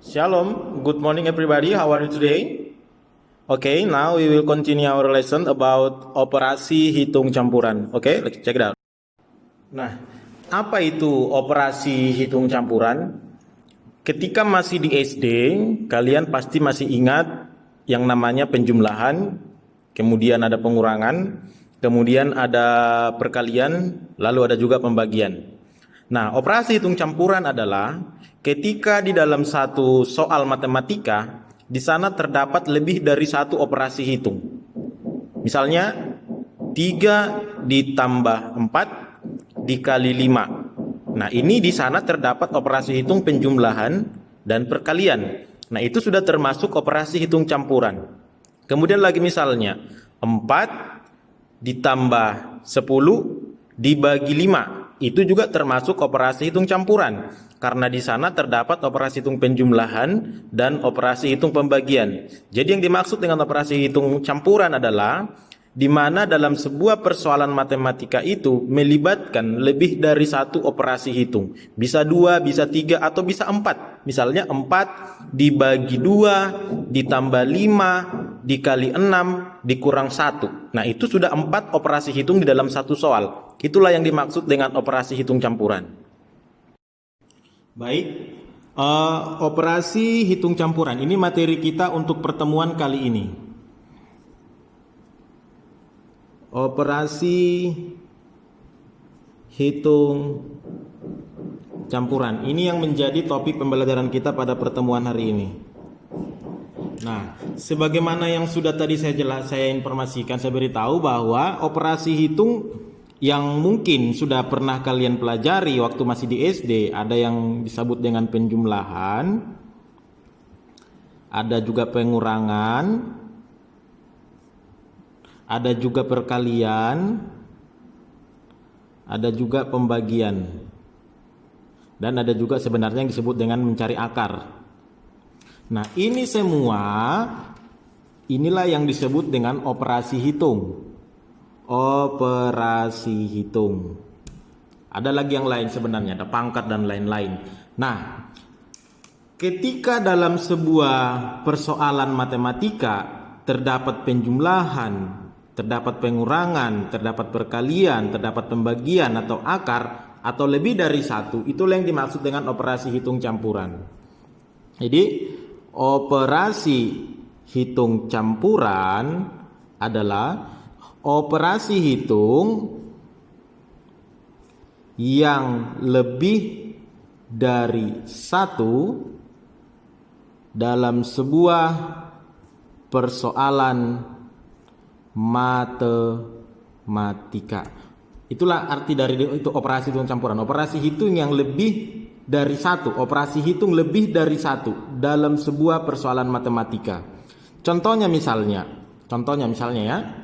Shalom, good morning everybody. How are you today? Okay, now we will continue our lesson about operasi hitung campuran. Okay, let's check it out. Nah, apa itu operasi hitung campuran? Ketika masih di SD, kalian pasti masih ingat yang namanya penjumlahan, kemudian ada pengurangan, kemudian ada perkalian, lalu ada juga pembagian. Nah, operasi hitung campuran adalah ketika di dalam satu soal matematika, di sana terdapat lebih dari satu operasi hitung. Misalnya, 3 ditambah 4 dikali 5. Nah, ini di sana terdapat operasi hitung penjumlahan dan perkalian. Nah, itu sudah termasuk operasi hitung campuran. Kemudian lagi misalnya, 4 ditambah 10 dibagi 5. Itu juga termasuk operasi hitung campuran. Karena di sana terdapat operasi hitung penjumlahan dan operasi hitung pembagian. Jadi yang dimaksud dengan operasi hitung campuran adalah di mana dalam sebuah persoalan matematika itu melibatkan lebih dari satu operasi hitung. Bisa 2, bisa 3, atau bisa 4. Misalnya 4 dibagi 2, ditambah 5, dikali 6, dikurang 1. Nah, itu sudah 4 operasi hitung di dalam satu soal. Itulah yang dimaksud dengan operasi hitung campuran. Baik, operasi hitung campuran. Ini materi kita untuk pertemuan kali ini. Operasi hitung campuran. Ini yang menjadi topik pembelajaran kita pada pertemuan hari ini. Nah, sebagaimana yang sudah tadi saya informasikan, saya beritahu bahwa operasi hitung yang mungkin sudah pernah kalian pelajari waktu masih di SD, ada yang disebut dengan penjumlahan, ada juga pengurangan, ada juga perkalian, ada juga pembagian, dan ada juga sebenarnya yang disebut dengan mencari akar. Nah, ini semua, inilah yang disebut dengan operasi hitung. Operasi hitung. Ada lagi yang lain sebenarnya, ada pangkat dan lain-lain. Nah, ketika dalam sebuah persoalan matematika terdapat penjumlahan, terdapat pengurangan, terdapat perkalian, terdapat pembagian atau akar, atau lebih dari satu, itulah yang dimaksud dengan operasi hitung campuran. Jadi, operasi hitung campuran adalah operasi hitung yang lebih dari satu dalam sebuah persoalan matematika. Itulah arti dari itu operasi hitung campuran. Operasi hitung yang lebih dari satu, operasi hitung lebih dari satu dalam sebuah persoalan matematika. Contohnya misalnya ya,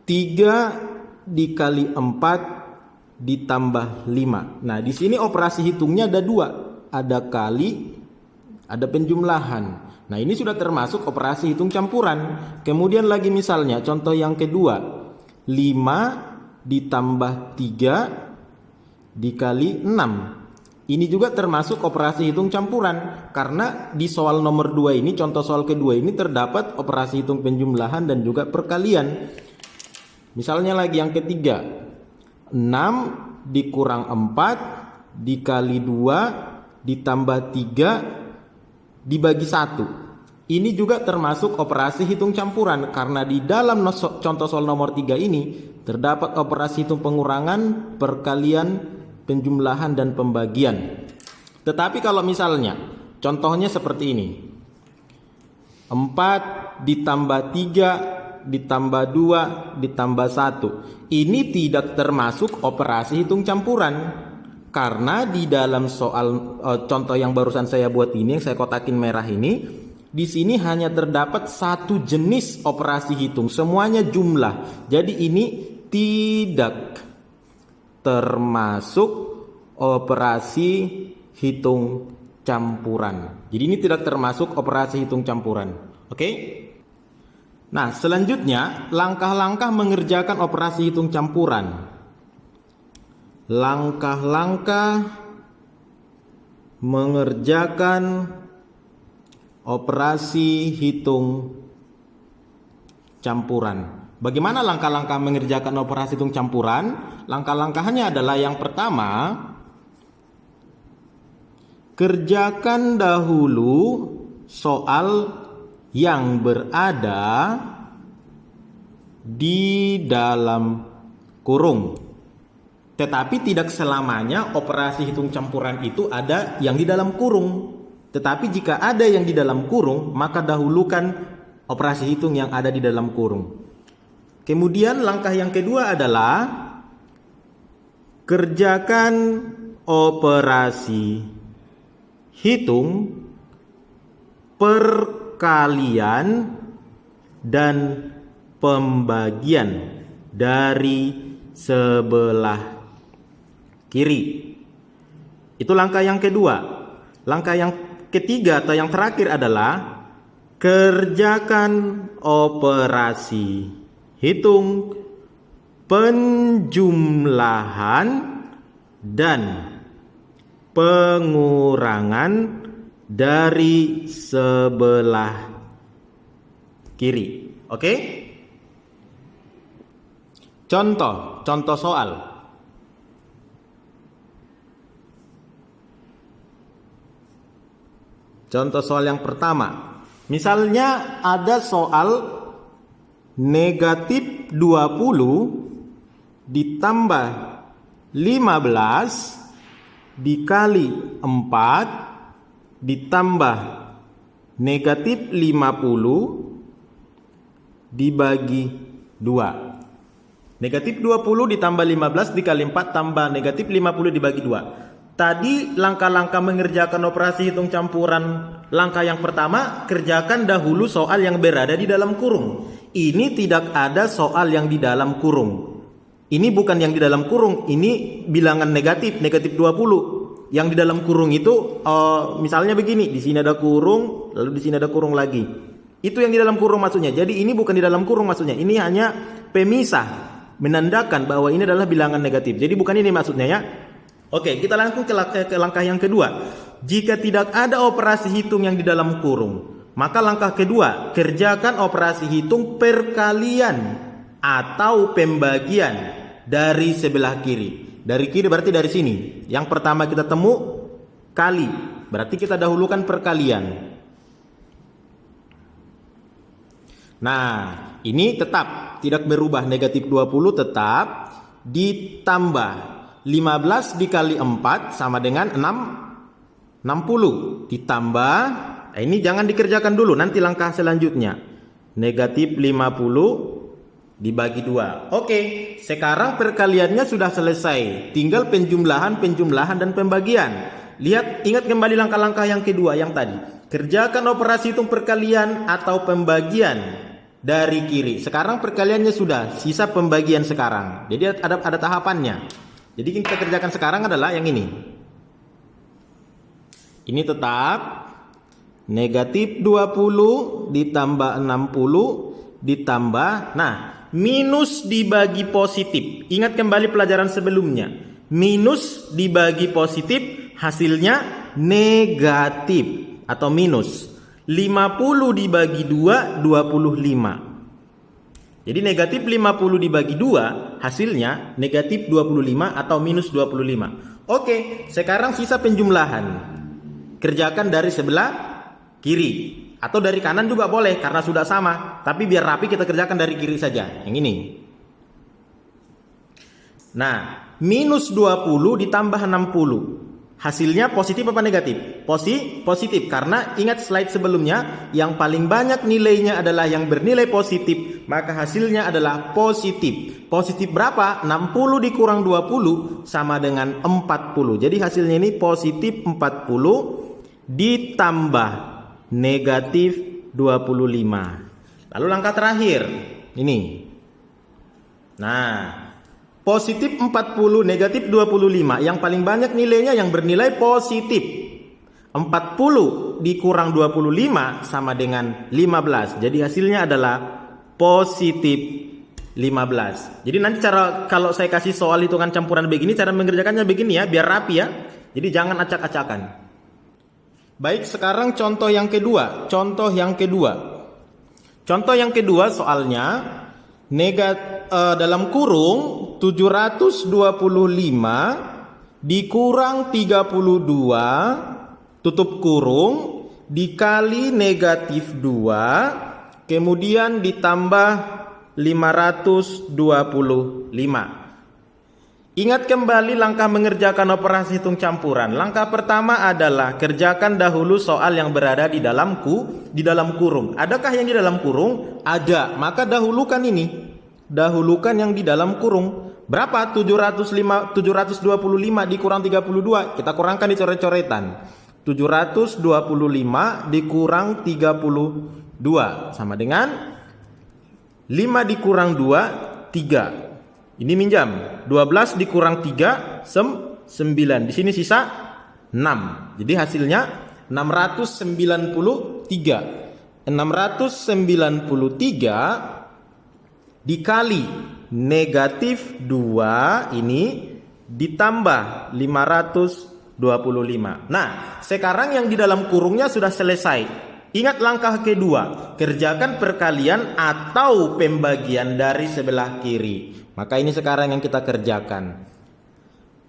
3 dikali 4 ditambah 5. Nah, di sini operasi hitungnya ada 2, ada kali, ada penjumlahan. Nah, ini sudah termasuk operasi hitung campuran. Kemudian lagi misalnya contoh yang kedua, 5 ditambah 3 dikali 6. Ini juga termasuk operasi hitung campuran. Karena di soal nomor 2 ini, contoh soal kedua ini terdapat operasi hitung penjumlahan dan juga perkalian. Misalnya lagi yang ketiga, 6 dikurang 4 dikali 2 ditambah 3 dibagi 1. Ini juga termasuk operasi hitung campuran karena di dalam contoh soal nomor 3 ini terdapat operasi hitung pengurangan, perkalian, penjumlahan, dan pembagian. Tetapi kalau misalnya contohnya seperti ini, 4 ditambah 3 ditambah 2 ditambah 1, ini tidak termasuk operasi hitung campuran. Karena di dalam soal contoh yang barusan saya buat ini, yang saya kotakin merah ini, di sini hanya terdapat satu jenis operasi hitung, semuanya jumlah. Jadi ini tidak termasuk operasi hitung campuran. Jadi ini tidak termasuk operasi hitung campuran. Oke? Nah, selanjutnya langkah-langkah mengerjakan operasi hitung campuran. Langkah-langkah mengerjakan operasi hitung campuran. Bagaimana langkah-langkah mengerjakan operasi hitung campuran? Langkah-langkahnya adalah yang pertama, kerjakan dahulu soal yang berada di dalam kurung. Tetapi tidak selamanya operasi hitung campuran itu ada yang di dalam kurung. Tetapi jika ada yang di dalam kurung, maka dahulukan operasi hitung yang ada di dalam kurung. Kemudian langkah yang kedua adalah kerjakan operasi hitung perkalian dan pembagian dari sebelah kiri. Itu langkah yang kedua. Langkah yang ketiga atau yang terakhir adalah kerjakan operasi hitung penjumlahan dan pengurangan dari sebelah kiri. Oke? Contoh soal. Contoh soal yang pertama. Misalnya ada soal negatif 20 ditambah 15 dikali 4 ditambah negatif 50 dibagi 2. Negatif 20 ditambah 15 dikali 4 tambah negatif 50 dibagi 2. Tadi langkah-langkah mengerjakan operasi hitung campuran. Langkah yang pertama, kerjakan dahulu soal yang berada di dalam kurung. Ini tidak ada soal yang di dalam kurung. Ini bukan yang di dalam kurung, ini bilangan negatif 20. Yang di dalam kurung itu misalnya begini, di sini ada kurung, lalu di sini ada kurung lagi. Itu yang di dalam kurung maksudnya. Jadi ini bukan di dalam kurung maksudnya. Ini hanya pemisah, menandakan bahwa ini adalah bilangan negatif. Jadi bukan ini maksudnya ya. Oke, kita langsung ke langkah yang kedua. Jika tidak ada operasi hitung yang di dalam kurung, maka langkah kedua, kerjakan operasi hitung perkalian atau pembagian dari sebelah kiri. Dari kiri berarti dari sini. Yang pertama kita temu kali, berarti kita dahulukan perkalian. Nah, ini tetap tidak berubah, negatif 20 tetap ditambah 15 dikali 4 sama dengan 60 ditambah, ini jangan dikerjakan dulu, nanti langkah selanjutnya. Negatif 50 dibagi 2. Oke, sekarang perkaliannya sudah selesai. Tinggal penjumlahan, dan pembagian. Lihat, ingat kembali langkah-langkah yang kedua yang tadi. Kerjakan operasi hitung perkalian atau pembagian dari kiri. Sekarang perkaliannya sudah, sisa pembagian sekarang. Jadi ada tahapannya. Jadi kita kerjakan sekarang adalah yang ini. Ini tetap negatif 20 ditambah 60 ditambah, nah, minus dibagi positif. Ingat kembali pelajaran sebelumnya. Minus dibagi positif hasilnya negatif atau minus. 50 dibagi 2, 25. Jadi negatif 50 dibagi 2 hasilnya negatif 25 atau minus 25. Oke, sekarang sisa penjumlahan. Kerjakan dari sebelah kiri atau dari kanan juga boleh karena sudah sama, tapi biar rapi kita kerjakan dari kiri saja, yang ini. Nah, minus 20 ditambah 60 hasilnya positif apa negatif? Positif, karena ingat slide sebelumnya, yang paling banyak nilainya adalah yang bernilai positif, maka hasilnya adalah positif. Positif berapa? 60 dikurang 20 sama dengan 40. Jadi hasilnya ini positif 40 ditambah negatif 25. Lalu langkah terakhir ini. Nah, positif 40 negatif 25, yang paling banyak nilainya yang bernilai positif. 40 dikurang 25 sama dengan 15. Jadi hasilnya adalah positif 15. Jadi nanti kalau saya kasih soal hitungan campuran begini, cara mengerjakannya begini ya, biar rapi ya. Jadi jangan acak-acakan. Baik, sekarang contoh yang kedua. Contoh yang kedua soalnya dalam kurung 725 dikurang 32 tutup kurung dikali negatif 2 kemudian ditambah 525. Ingat kembali langkah mengerjakan operasi hitung campuran. Langkah pertama adalah kerjakan dahulu soal yang berada di dalam kurung. Adakah yang di dalam kurung? Ada. Maka dahulukan ini. Dahulukan yang di dalam kurung. Berapa? 725 dikurang 32. Kita kurangkan di coret-coretan. 725 dikurang 32 sama dengan 5 dikurang 2, 3. Ini minjam. 12 dikurang 3, 9. Di sini sisa 6. Jadi hasilnya 693. 693 dikali negatif 2 ini ditambah 525. Nah, sekarang yang di dalam kurungnya sudah selesai. Ingat langkah kedua, kerjakan perkalian atau pembagian dari sebelah kiri. Maka ini sekarang yang kita kerjakan.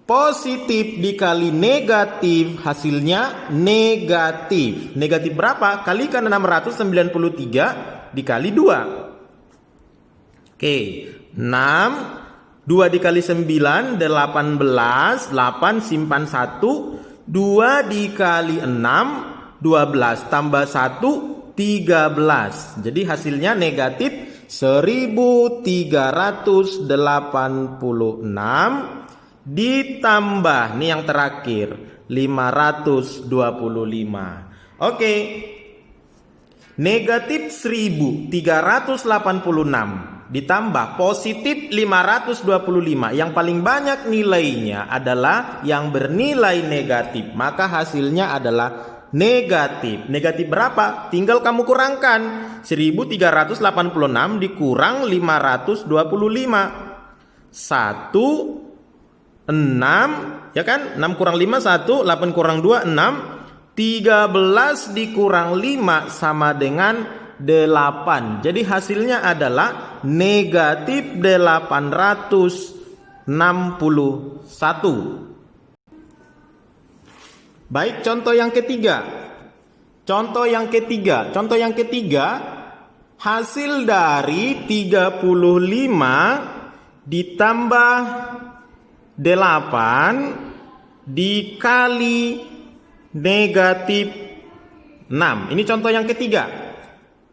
Positif dikali negatif, hasilnya negatif. Negatif berapa? Kalikan 693 dikali 2. Oke, 6, 2 dikali 9, 18, 8 simpan 1, 2 dikali 6, 12 tambah 1, 13. Jadi hasilnya negatif 1386 ditambah nih yang terakhir 525. Oke. Negatif 1386 ditambah positif 525. Yang paling banyak nilainya adalah yang bernilai negatif. Maka hasilnya adalah negatif. Negatif berapa? Tinggal kamu kurangkan. 1386 dikurang 525. 1, 6, ya kan? 6 kurang 5, 1, 8 kurang 2, 6. 13 dikurang 5 sama dengan 8. Jadi hasilnya adalah negatif 861. Baik, contoh yang ketiga. Contoh yang ketiga, hasil dari 35 ditambah 8 dikali negatif 6. Ini contoh yang ketiga.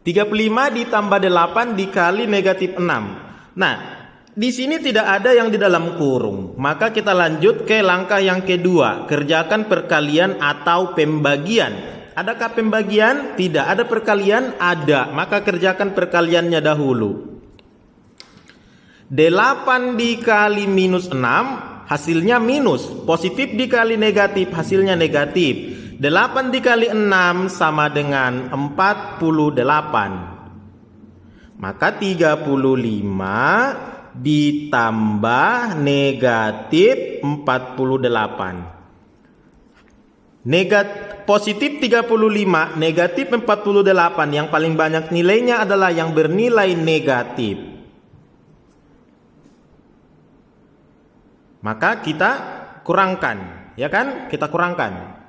35 ditambah 8 dikali negatif 6. Nah, di sini tidak ada yang di dalam kurung. Maka kita lanjut ke langkah yang kedua. Kerjakan perkalian atau pembagian. Adakah pembagian? Tidak. Ada perkalian? Ada. Maka kerjakan perkaliannya dahulu. 8 dikali minus 6 hasilnya minus. Positif dikali negatif hasilnya negatif. 8 dikali 6 sama dengan 48. Maka 35 ditambah negatif 48. Positif 35, negatif 48. Yang paling banyak nilainya adalah yang bernilai negatif. Maka kita kurangkan, ya kan? Kita kurangkan.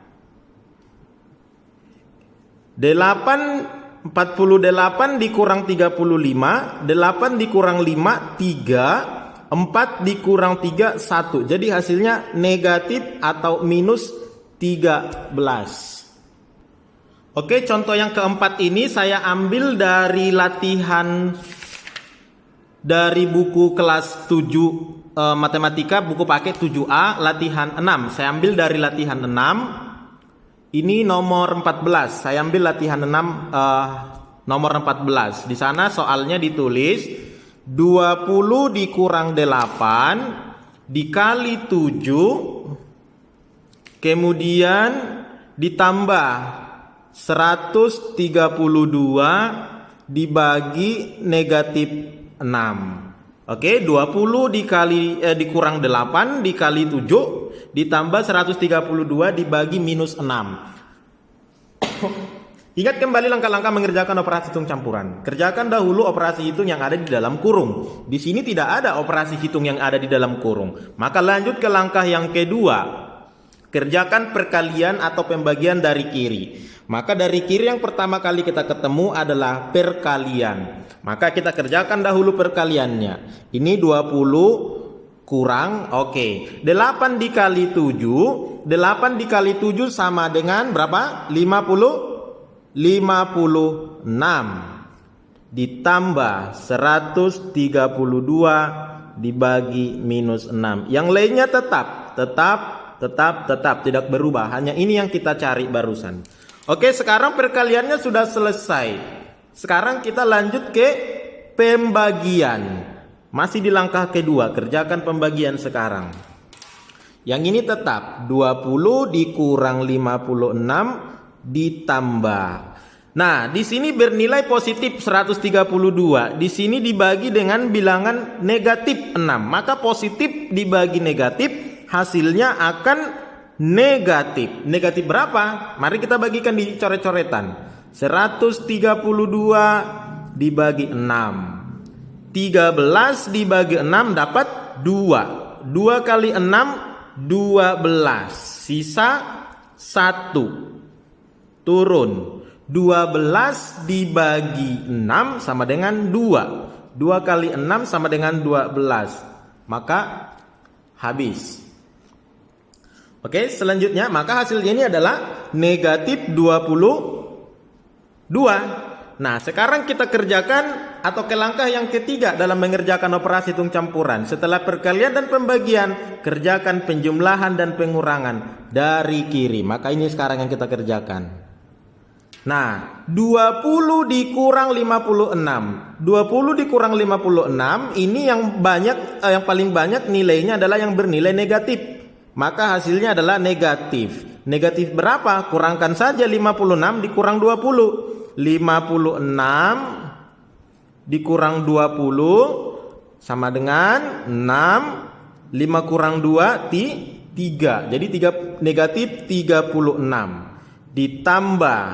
48 dikurang 35, 8 dikurang 5, 3, 4 dikurang 3, 1. Jadi hasilnya negatif atau minus 13. Oke, contoh yang keempat ini saya ambil dari latihan dari buku kelas 7 matematika, buku paket 7A, latihan 6. Saya ambil dari latihan 6. Ini nomor 14. Saya ambil latihan 6 nomor 14. Di sana soalnya ditulis 20 dikurang 8 dikali 7 kemudian ditambah 132 dibagi negatif 6. Oke, 20 dikurang 8 dikali 7 ditambah 132 dibagi minus 6. Ingat kembali langkah-langkah mengerjakan operasi hitung campuran. Kerjakan dahulu operasi hitung yang ada di dalam kurung. Di sini tidak ada operasi hitung yang ada di dalam kurung. Maka lanjut ke langkah yang kedua. Kerjakan perkalian atau pembagian dari kiri. Maka dari kiri yang pertama kali kita ketemu adalah perkalian. Maka kita kerjakan dahulu perkaliannya. Ini 20 kurang, oke. 8 dikali 7. 8 dikali 7 sama dengan berapa? 56 ditambah 132 dibagi minus 6. Yang lainnya tetap tidak berubah. Hanya ini yang kita cari barusan. Oke, sekarang perkaliannya sudah selesai. Sekarang kita lanjut ke pembagian. Masih di langkah kedua, kerjakan pembagian sekarang. Yang ini tetap 20 dikurang 56 ditambah. Nah, di sini bernilai positif 132. Di sini dibagi dengan bilangan negatif 6. Maka positif dibagi negatif, hasilnya akan negatif. Negatif berapa? Mari kita bagikan di coret-coretan. 132 dibagi 6. 13 dibagi 6 dapat 2. 2 kali 6 12. Sisa 1. Turun. 12 dibagi 6 sama dengan 2. 2 kali 6 sama dengan 12. Maka habis. Oke, selanjutnya maka hasilnya ini adalah negatif 22. Nah, sekarang kita kerjakan atau ke langkah yang ketiga dalam mengerjakan operasi hitung campuran. Setelah perkalian dan pembagian, kerjakan penjumlahan dan pengurangan dari kiri. Maka ini sekarang yang kita kerjakan. Nah, 20 dikurang 56. 20 dikurang 56 ini yang paling banyak nilainya adalah yang bernilai negatif. Maka hasilnya adalah negatif. Negatif berapa? Kurangkan saja 56 dikurang 20. 56 dikurang 20 sama dengan 6. 5 kurang 2 3. Jadi negatif 36 ditambah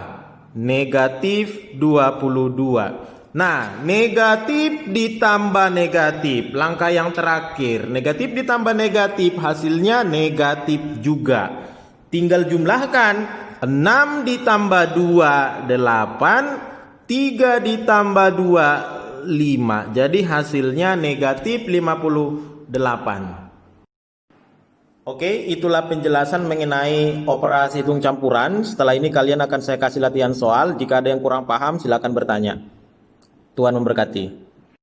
negatif 22. Nah, negatif ditambah negatif, langkah yang terakhir. Negatif ditambah negatif, hasilnya negatif juga. Tinggal jumlahkan. 6 ditambah 2 8, 3 ditambah 2 5. Jadi hasilnya negatif 58. Oke, itulah penjelasan mengenai operasi hitung campuran. Setelah ini kalian akan saya kasih latihan soal. Jika ada yang kurang paham, silakan bertanya. Tuhan memberkati.